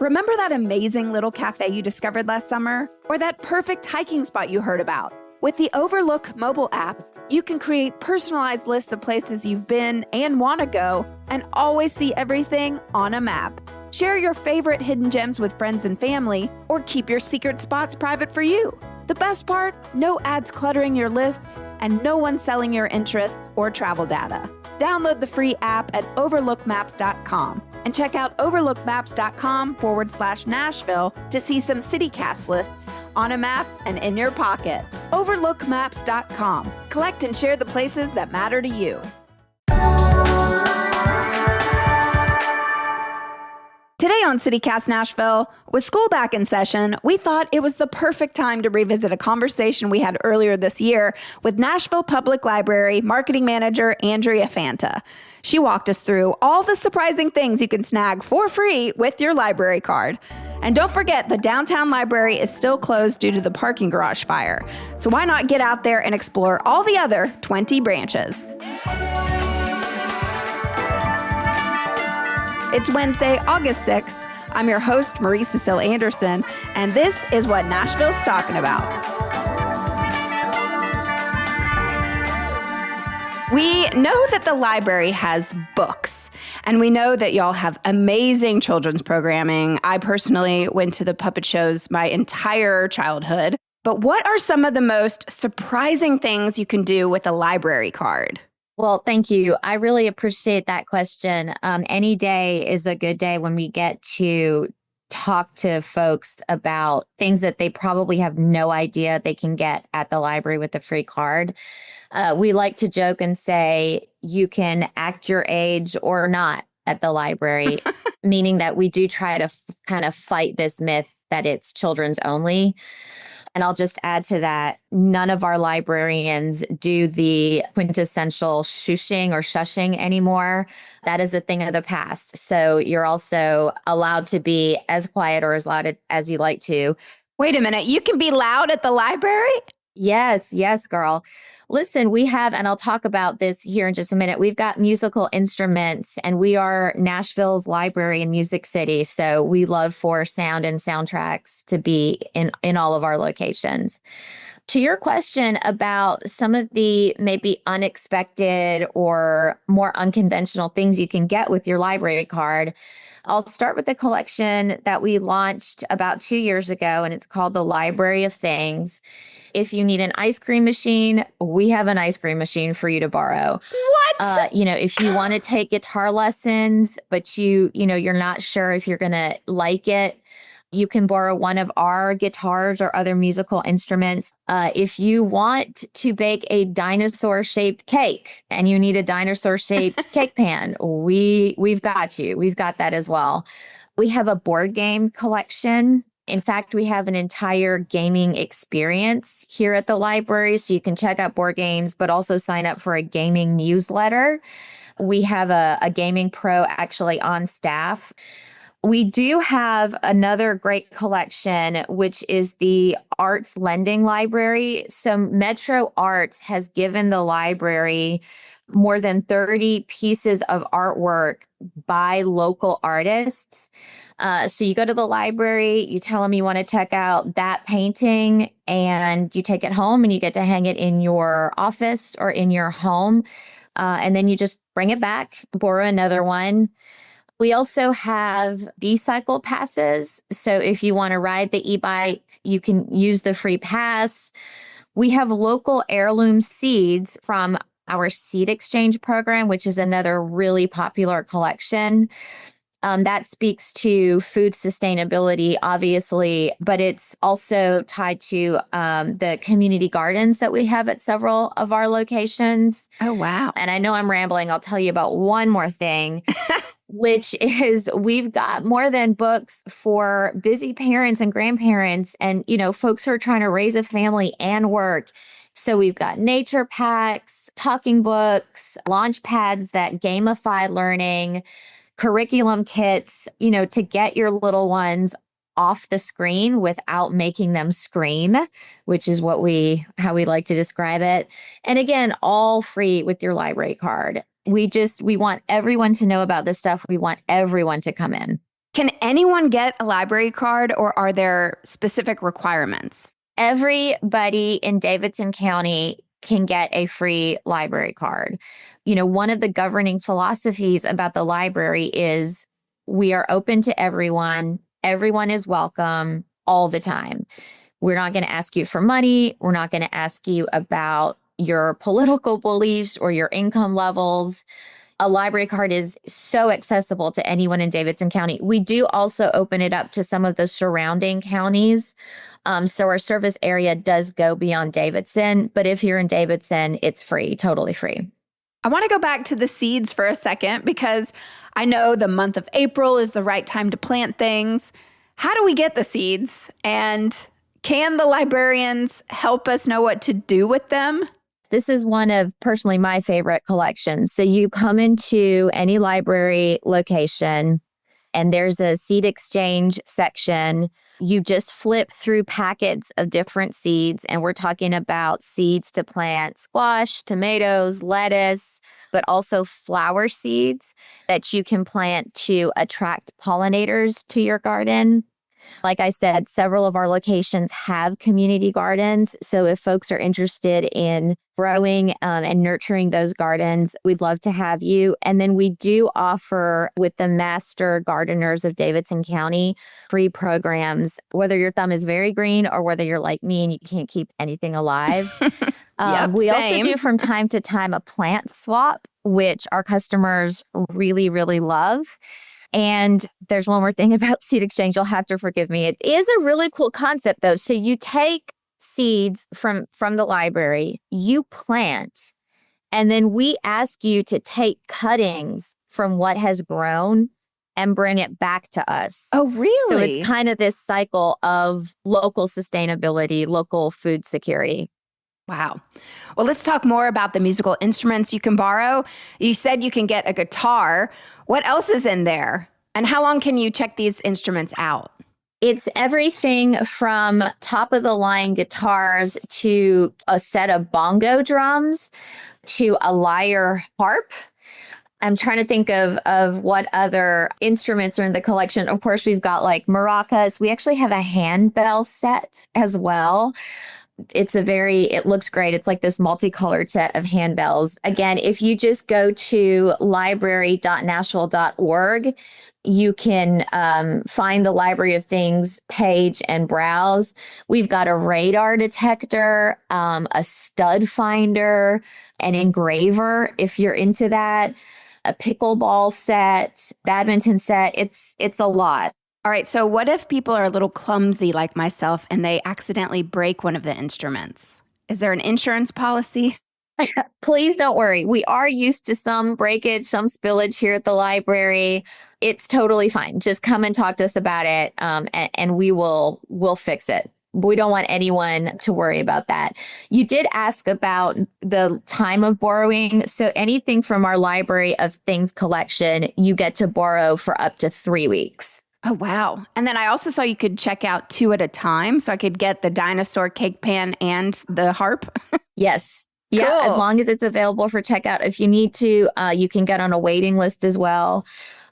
Remember that amazing little cafe you discovered last summer? Or that perfect hiking spot you heard about? With the Overlook mobile app, you can create personalized lists of places you've been and want to go, and always see everything on a map. Share your favorite hidden gems with friends and family, or keep your secret spots private for you. The best part? No ads cluttering your lists, and no one selling your interests or travel data. Download the free app at overlookmaps.com and check out overlookmaps.com/Nashville to see some CityCast lists on a map and in your pocket. Overlookmaps.com. Collect and share the places that matter to you. Today on CityCast Nashville, with school back in session, we thought it was the perfect time to revisit a conversation we had earlier this year with Nashville Public Library Marketing Manager Andrea Fanta. She walked us through all the surprising things you can snag for free with your library card. And don't forget, the downtown library is still closed due to the parking garage fire. So why not get out there and explore all the other 20 branches? It's Wednesday, August 6th. I'm your host, Marie Cecile Anderson, and this is what Nashville's talking about. We know that the library has books, and we know that y'all have amazing children's programming. I personally went to the puppet shows my entire childhood. But what are some of the most surprising things you can do with a library card? Well, thank you. I really appreciate that question. Any day is a good day when we get to talk to folks about things that they probably have no idea they can get at the library with the free card. We like to joke and say you can act your age or not at the library, meaning that we do try to kind of fight this myth that it's children's only. And I'll just add to that, none of our librarians do the quintessential shushing or shushing anymore. That is a thing of the past. So you're also allowed to be as quiet or as loud as you like to. Wait a minute, you can be loud at the library? Yes, girl. Listen, we have, and I'll talk about this here in just a minute, we've got musical instruments, and we are Nashville's library and music city. So we love for sound and soundtracks to be in all of our locations. To your question about some of the maybe unexpected or more unconventional things you can get with your library card, I'll start with the collection that we launched about 2 years ago, and it's called the Library of Things. If you need an ice cream machine, we have an ice cream machine for you to borrow. What? If you want to take guitar lessons, but you're not sure if you're going to like it, you can borrow one of our guitars or other musical instruments. If you want to bake a dinosaur-shaped cake and you need a dinosaur-shaped cake pan, we've got you. We've got that as well. We have a board game collection. In fact, we have an entire gaming experience here at the library, so you can check out board games, but also sign up for a gaming newsletter. We have a gaming pro actually on staff. We do have another great collection, which is the Arts Lending Library. So Metro Arts has given the library more than 30 pieces of artwork by local artists. So you go to the library, you tell them you want to check out that painting, and you take it home and you get to hang it in your office or in your home. And then you just bring it back, borrow another one. We also have B-cycle passes. So if you want to ride the e-bike, you can use the free pass. We have local heirloom seeds from our seed exchange program, which is another really popular collection. That speaks to food sustainability, obviously, but it's also tied to the community gardens that we have at several of our locations. Oh, wow. And I know I'm rambling. I'll tell you about one more thing, which is we've got more than books for busy parents and grandparents and, folks who are trying to raise a family and work. So we've got nature packs, talking books, launch pads that gamify learning, curriculum kits, to get your little ones off the screen without making them scream, which is how we like to describe it. And again, all free with your library card. We want everyone to know about this stuff. We want everyone to come in. Can anyone get a library card, or are there specific requirements? Everybody in Davidson County can get a free library card. You know, one of the governing philosophies about the library is we are open to everyone. Everyone is welcome all the time. We're not going to ask you for money. We're not going to ask you about your political beliefs or your income levels. A library card is so accessible to anyone in Davidson County. We do also open it up to some of the surrounding counties. So our service area does go beyond Davidson, but if you're in Davidson, it's free, totally free. I want to go back to the seeds for a second because I know the month of April is the right time to plant things. How do we get the seeds? And can the librarians help us know what to do with them? This is one of personally my favorite collections. So you come into any library location and there's a seed exchange section. You just flip through packets of different seeds, and we're talking about seeds to plant squash, tomatoes, lettuce, but also flower seeds that you can plant to attract pollinators to your garden. Like I said, several of our locations have community gardens. So if folks are interested in growing and nurturing those gardens, we'd love to have you. And then we do offer with the Master Gardeners of Davidson County free programs, whether your thumb is very green or whether you're like me and you can't keep anything alive. We also do from time to time a plant swap, which our customers really, really love. And there's one more thing about seed exchange. You'll have to forgive me. It is a really cool concept, though. So you take seeds from the library, you plant, and then we ask you to take cuttings from what has grown and bring it back to us. Oh, really? So it's kind of this cycle of local sustainability, local food security. Wow. Well, let's talk more about the musical instruments you can borrow. You said you can get a guitar. What else is in there? And how long can you check these instruments out? It's everything from top of the line guitars to a set of bongo drums to a lyre harp. I'm trying to think of what other instruments are in the collection. Of course, we've got like maracas. We actually have a handbell set as well. It looks great. It's like this multicolored set of handbells. Again, if you just go to library.nashville.org, you can find the Library of Things page and browse. We've got a radar detector, a stud finder, an engraver, if you're into that, a pickleball set, badminton set. It's a lot. All right, so what if people are a little clumsy like myself and they accidentally break one of the instruments? Is there an insurance policy? Please don't worry. We are used to some breakage, some spillage here at the library. It's totally fine. Just come and talk to us about it, and we'll fix it. We don't want anyone to worry about that. You did ask about the time of borrowing. So anything from our Library of Things collection, you get to borrow for up to 3 weeks. Oh, wow. And then I also saw you could check out 2 at a time. So I could get the dinosaur cake pan and the harp. Yes. Yeah, Cool. as long as it's available for checkout. If you need to, you can get on a waiting list as well.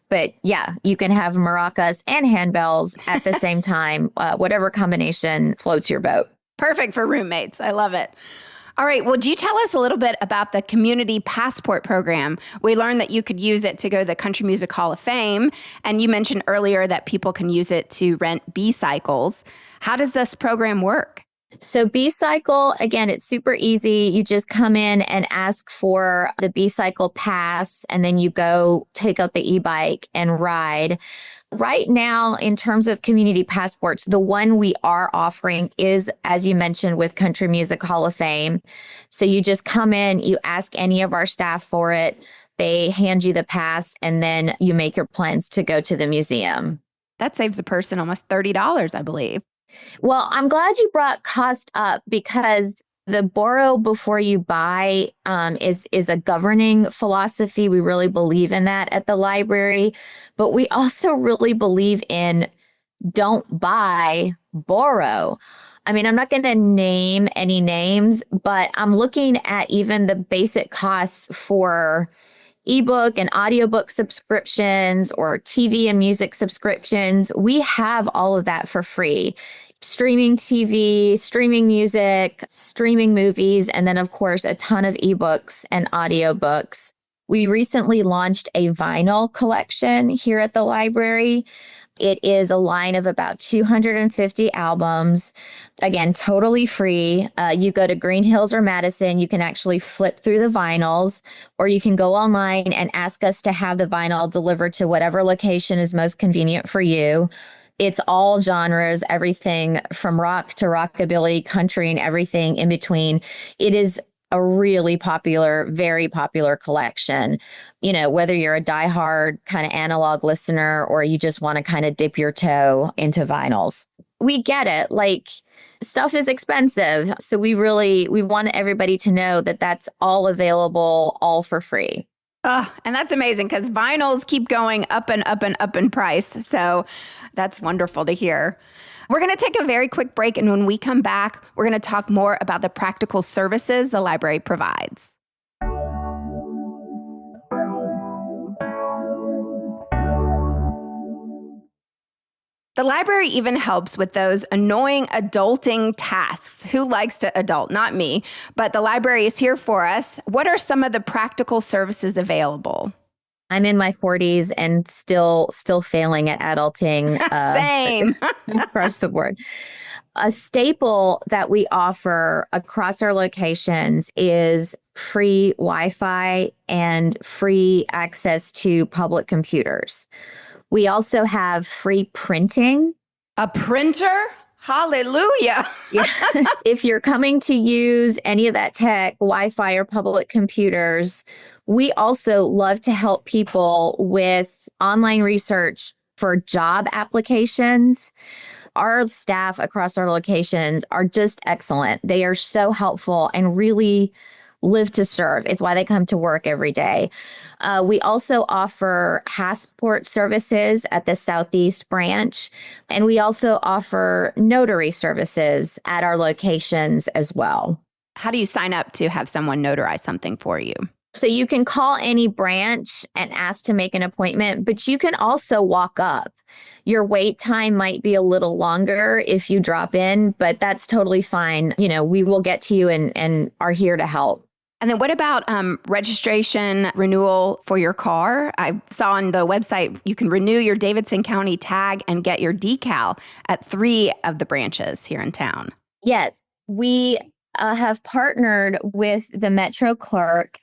But yeah, you can have maracas and handbells at the same time, whatever combination floats your boat. Perfect for roommates. I love it. All right. Well, do you tell us a little bit about the Community Passport Program? We learned that you could use it to go to the Country Music Hall of Fame. And you mentioned earlier that people can use it to rent B-cycles. How does this program work? So B-cycle, again, it's super easy. You just come in and ask for the B-cycle pass, and then you go take out the e-bike and ride. Right now, in terms of community passports, the one we are offering is, as you mentioned, with Country Music Hall of Fame. So you just come in, you ask any of our staff for it, they hand you the pass, and then you make your plans to go to the museum. That saves a person almost $30, I believe. Well, I'm glad you brought cost up because the borrow before you buy is a governing philosophy. We really believe in that at the library, but we also really believe in don't buy, borrow. I mean, I'm not going to name any names, but I'm looking at even the basic costs for ebook and audiobook subscriptions or TV and music subscriptions. We have all of that for free. Streaming TV, streaming music, streaming movies, and then, of course, a ton of ebooks and audiobooks. We recently launched a vinyl collection here at the library. It is a line of about 250 albums. Again, totally free. You go to Green Hills or Madison, you can actually flip through the vinyls, or you can go online and ask us to have the vinyl delivered to whatever location is most convenient for you. It's all genres, everything from rock to rockabilly, country, and everything in between. It is a really popular, very popular collection. You know, whether you're a diehard kind of analog listener or you just want to kind of dip your toe into vinyls. We get it. Like, stuff is expensive. So we want everybody to know that that's all available, all for free. And that's amazing because vinyls keep going up and up and up in price. So that's wonderful to hear. We're going to take a very quick break, and when we come back, we're going to talk more about the practical services the library provides. The library even helps with those annoying adulting tasks. Who likes to adult? Not me, but the library is here for us. What are some of the practical services available? I'm in my 40s and still failing at adulting. Same. Across the board. A staple that we offer across our locations is free Wi-Fi and free access to public computers. We also have free printing. A printer? Hallelujah. Yeah. If you're coming to use any of that tech, Wi-Fi or public computers, we also love to help people with online research for job applications. Our staff across our locations are just excellent. They are so helpful and really live to serve. It's why they come to work every day. We also offer passport services at the Southeast branch, and we also offer notary services at our locations as well. How do you sign up to have someone notarize something for you? So you can call any branch and ask to make an appointment, but you can also walk up. Your wait time might be a little longer if you drop in, but that's totally fine. You know, we will get to you and are here to help. And then what about registration renewal for your car? I saw on the website you can renew your Davidson County tag and get your decal at 3 of the branches here in town. Yes, we have partnered with the Metro Clerk.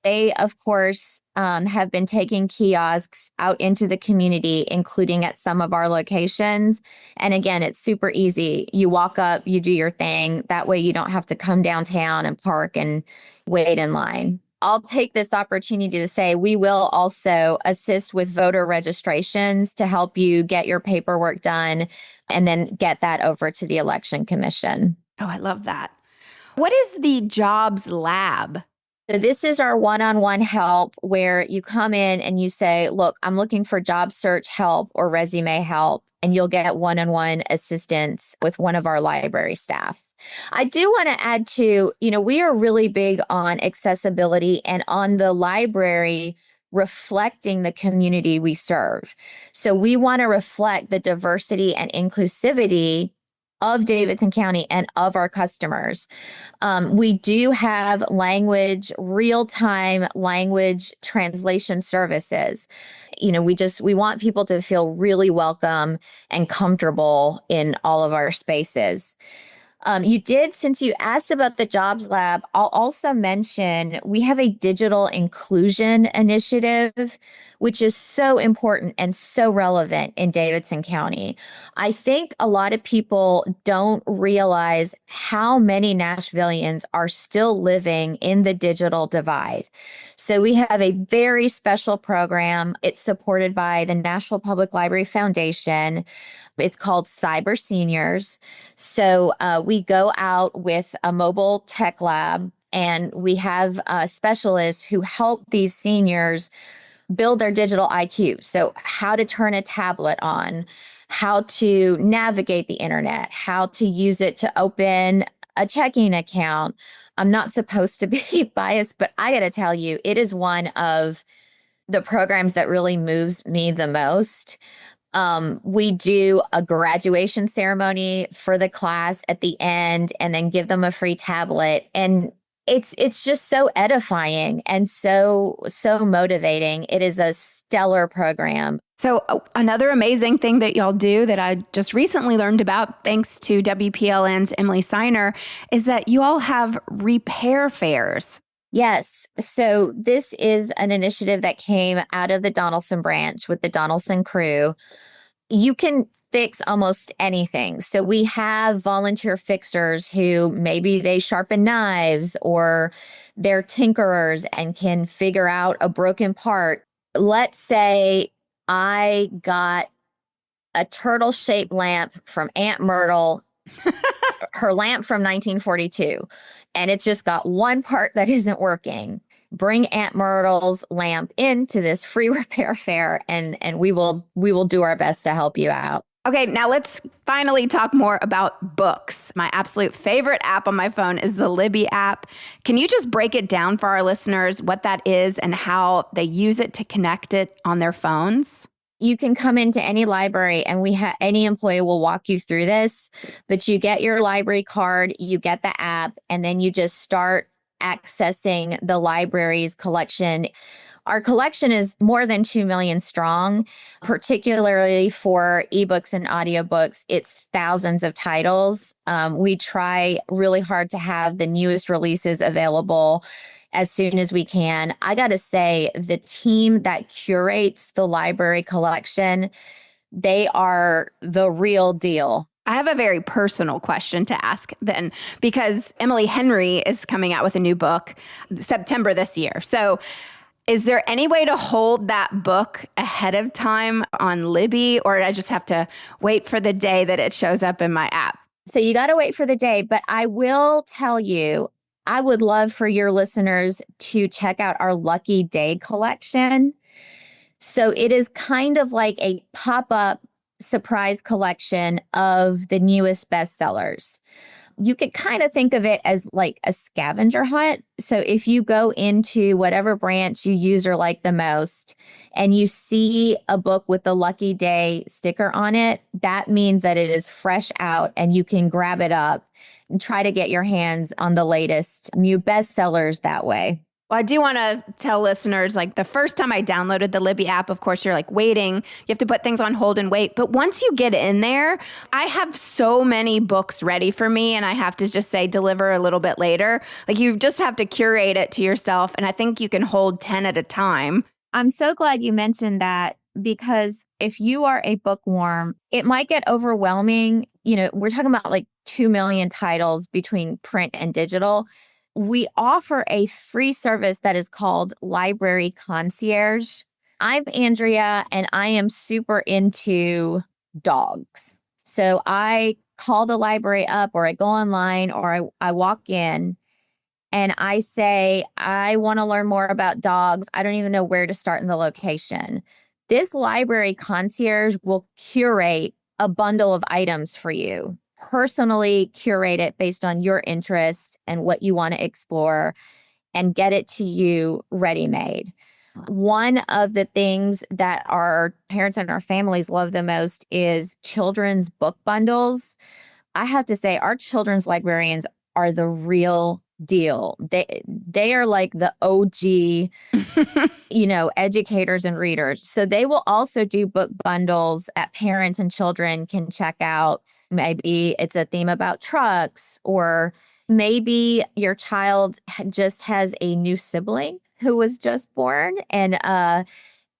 They, of course, have been taking kiosks out into the community, including at some of our locations. And again, it's super easy. You walk up, you do your thing. That way you don't have to come downtown and park and wait in line. I'll take this opportunity to say we will also assist with voter registrations to help you get your paperwork done and then get that over to the Election Commission. Oh, I love that. What is the Jobs Lab? So this is our one-on-one help where you come in and you say, look, I'm looking for job search help or resume help, and you'll get one-on-one assistance with one of our library staff. I do want to add to, we are really big on accessibility and on the library reflecting the community we serve. So we want to reflect the diversity and inclusivity of Davidson County and of our customers. We do have real-time language translation services. We want people to feel really welcome and comfortable in all of our spaces. Since you asked about the Jobs Lab, I'll also mention we have a digital inclusion initiative, which is so important and so relevant in Davidson County. I think a lot of people don't realize how many Nashvillians are still living in the digital divide. So we have a very special program. It's supported by the Nashville Public Library Foundation. It's called Cyber Seniors. So we go out with a mobile tech lab, and we have specialists who help these seniors build their digital IQ. So how to turn a tablet on, how to navigate the internet, how to use it to open a checking account. I'm not supposed to be biased, but I got to tell you, it is one of the programs that really moves me the most. We do a graduation ceremony for the class at the end and then give them a free tablet. And it's just so edifying and so motivating. It is a stellar program. So another amazing thing that y'all do that I just recently learned about, thanks to WPLN's Emily Siner, is that you all have repair fairs. Yes. So this is an initiative that came out of the Donaldson branch with the Donaldson crew. You can fix almost anything. So we have volunteer fixers who maybe they sharpen knives or they're tinkerers and can figure out a broken part. Let's say I got a turtle-shaped lamp from Aunt Myrtle, her lamp from 1942, and it's just got one part that isn't working. Bring Aunt Myrtle's lamp into this free repair fair, and we will do our best to help you out. Okay, now let's finally talk more about books. My absolute favorite app on my phone is the Libby app. Can you just break it down for our listeners, what that is and how they use it to connect it on their phones? You can come into any library and any employee will walk you through this, but you get your library card, you get the app, and then you just start accessing the library's collection. Our collection is more than 2 million strong, particularly for ebooks and audiobooks. It's thousands of titles. We try really hard to have the newest releases available as soon as we can. I got to say, the team that curates the library collection, they are the real deal. I have a very personal question to ask then, because Emily Henry is coming out with a new book September this year. So is there any way to hold that book ahead of time on Libby, or I just have to wait for the day that it shows up in my app? So you got to wait for the day, but I will tell you, I would love for your listeners to check out our Lucky Day collection. So it is kind of like a pop-up surprise collection of the newest bestsellers. You could kind of think of it as like a scavenger hunt. So if you go into whatever branch you use or like the most, and you see a book with the Lucky Day sticker on it, that means that it is fresh out and you can grab it up and try to get your hands on the latest new bestsellers that way. Well, I do want to tell listeners, like the first time I downloaded the Libby app, of course, you're like waiting. You have to put things on hold and wait. But once you get in there, I have so many books ready for me, and I have to just say deliver a little bit later. Like you just have to curate it to yourself. And I think you can hold 10 at a time. I'm so glad you mentioned that, because if you are a bookworm, it might get overwhelming. You know, we're talking about like 2 million titles between print and digital. We offer a free service that is called Library Concierge. I'm Andrea, and I am super into dogs. So I call the library up, or I go online, or I walk in and I say, I want to learn more about dogs. I don't even know where to start in the location. This Library Concierge will curate a bundle of items for you. Personally curate it based on your interests and what you want to explore, and get it to you ready-made. One of the things that our parents and our families love the most is children's book bundles. I have to say, our children's librarians are the real deal. They are like the OG, educators and readers. So they will also do book bundles that parents and children can check out. Maybe it's a theme about trucks, or maybe your child just has a new sibling who was just born. And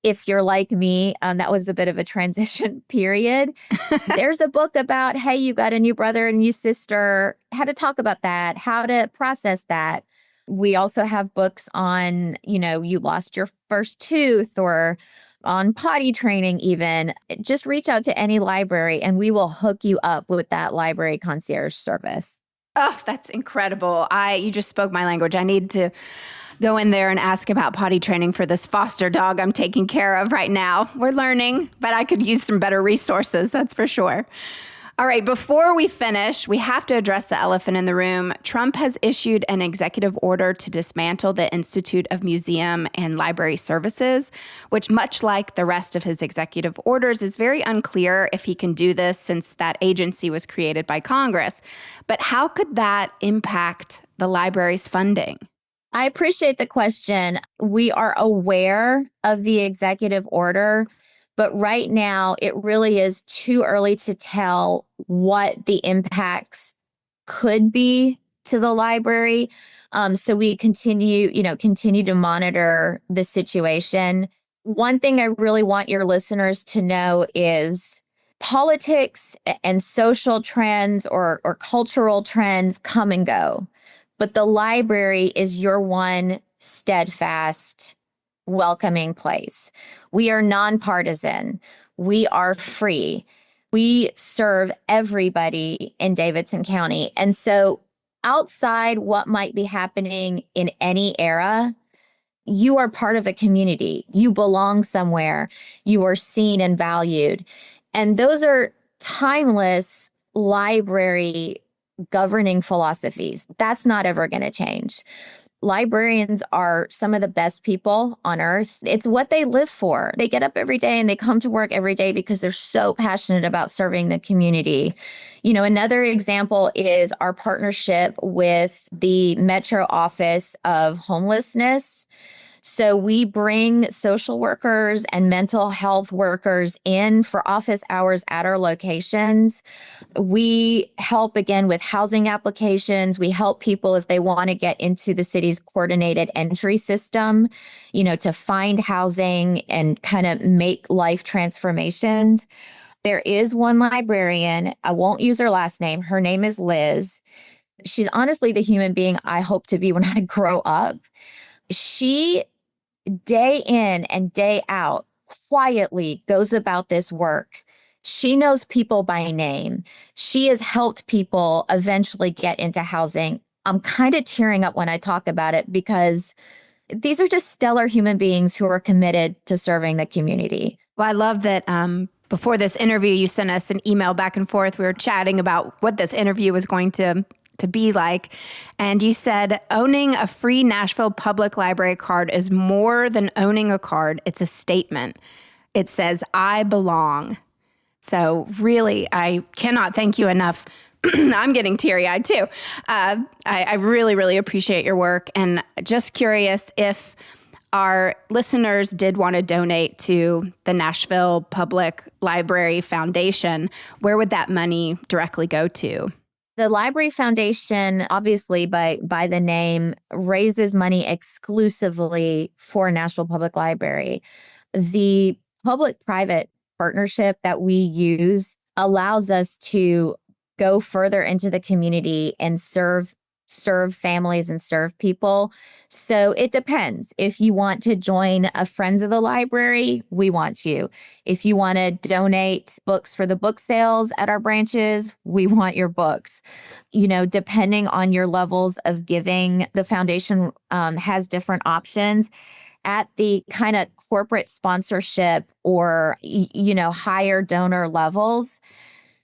if you're like me, that was a bit of a transition period. There's a book about, hey, you got a new brother and new sister, how to talk about that, how to process that. We also have books on, you lost your first tooth, or on potty training even. Just reach out to any library and we will hook you up with that Library Concierge service. Oh, that's incredible. You just spoke my language. I need to go in there and ask about potty training for this foster dog I'm taking care of right now. We're learning, but I could use some better resources, that's for sure. All right, before we finish, we have to address the elephant in the room. Trump has issued an executive order to dismantle the Institute of Museum and Library Services, which, much like the rest of his executive orders, is very unclear if he can do this since that agency was created by Congress. But how could that impact the library's funding? I appreciate the question. We are aware of the executive order, but right now it really is too early to tell what the impacts could be to the library. So we continue to monitor the situation. One thing I really want your listeners to know is politics and social trends or cultural trends come and go. But the library is your one steadfast, welcoming place. We are nonpartisan. We are free. We serve everybody in Davidson County. And so outside what might be happening in any era, you are part of a community. You belong somewhere. You are seen and valued. And those are timeless library governing philosophies. That's not ever going to change. Librarians are some of the best people on earth. It's what they live for. They get up every day and they come to work every day because they're so passionate about serving the community. Another example is our partnership with the Metro Office of Homelessness. So we bring social workers and mental health workers in for office hours at our locations. We help again with housing applications. We help people if they want to get into the city's coordinated entry system, to find housing and kind of make life transformations. There is one librarian. I won't use her last name. Her name is Liz. She's honestly the human being I hope to be when I grow up. She, day in and day out, quietly goes about this work. She knows people by name. She has helped people eventually get into housing. I'm kind of tearing up when I talk about it because these are just stellar human beings who are committed to serving the community. Well, I love that before this interview, you sent us an email back and forth. We were chatting about what this interview was going to be like. And you said, owning a free Nashville Public Library card is more than owning a card. It's a statement. It says, I belong. So really, I cannot thank you enough. I'm getting teary-eyed too. I really, really appreciate your work. And just curious if our listeners did want to donate to the Nashville Public Library Foundation, where would that money directly go to? The Library Foundation, obviously by the name, raises money exclusively for Nashville Public Library. The public-private partnership that we use allows us to go further into the community and serve families and serve people. So it depends. If you want to join a Friends of the Library, we want you. If you want to donate books for the book sales at our branches, we want your books. Depending on your levels of giving, the foundation has different options. At the kind of corporate sponsorship or, higher donor levels,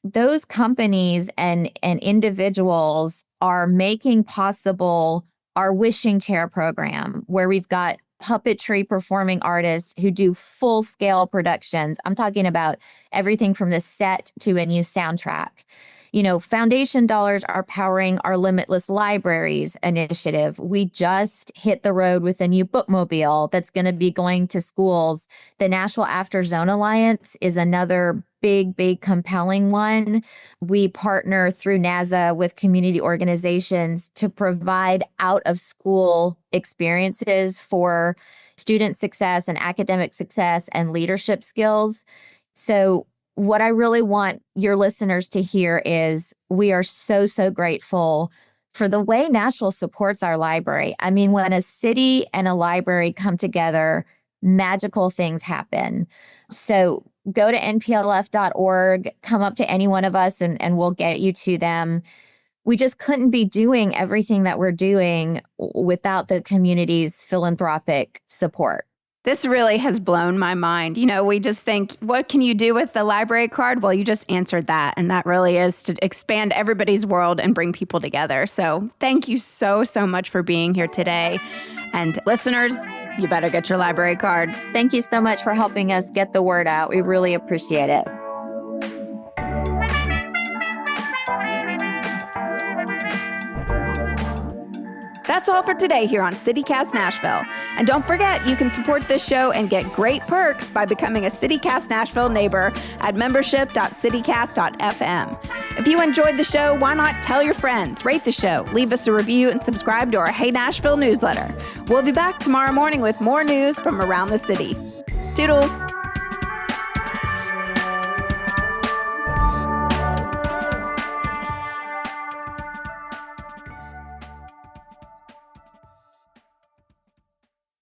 those companies and individuals are making possible our wishing chair program, where we've got puppetry performing artists who do full scale productions. I'm talking about everything from the set to a new soundtrack. Foundation dollars are powering our Limitless Libraries initiative. We just hit the road with a new bookmobile that's going to be going to schools. The Nashville After Zone Alliance is another big, compelling one. We partner through NASA with community organizations to provide out-of-school experiences for student success and academic success and leadership skills. So what I really want your listeners to hear is we are so grateful for the way Nashville supports our library. I mean, when a city and a library come together, magical things happen. So go to nplf.org, come up to any one of us and we'll get you to them. We just couldn't be doing everything that we're doing without the community's philanthropic support. This really has blown my mind. We just think, what can you do with the library card? Well, you just answered that. And that really is to expand everybody's world and bring people together. So thank you so, so much for being here today. And listeners, you better get your library card. Thank you so much for helping us get the word out. We really appreciate it. That's all for today here on CityCast Nashville. And don't forget, you can support this show and get great perks by becoming a CityCast Nashville neighbor at membership.citycast.fm. If you enjoyed the show, why not tell your friends, rate the show, leave us a review, and subscribe to our Hey Nashville newsletter. We'll be back tomorrow morning with more news from around the city. Toodles!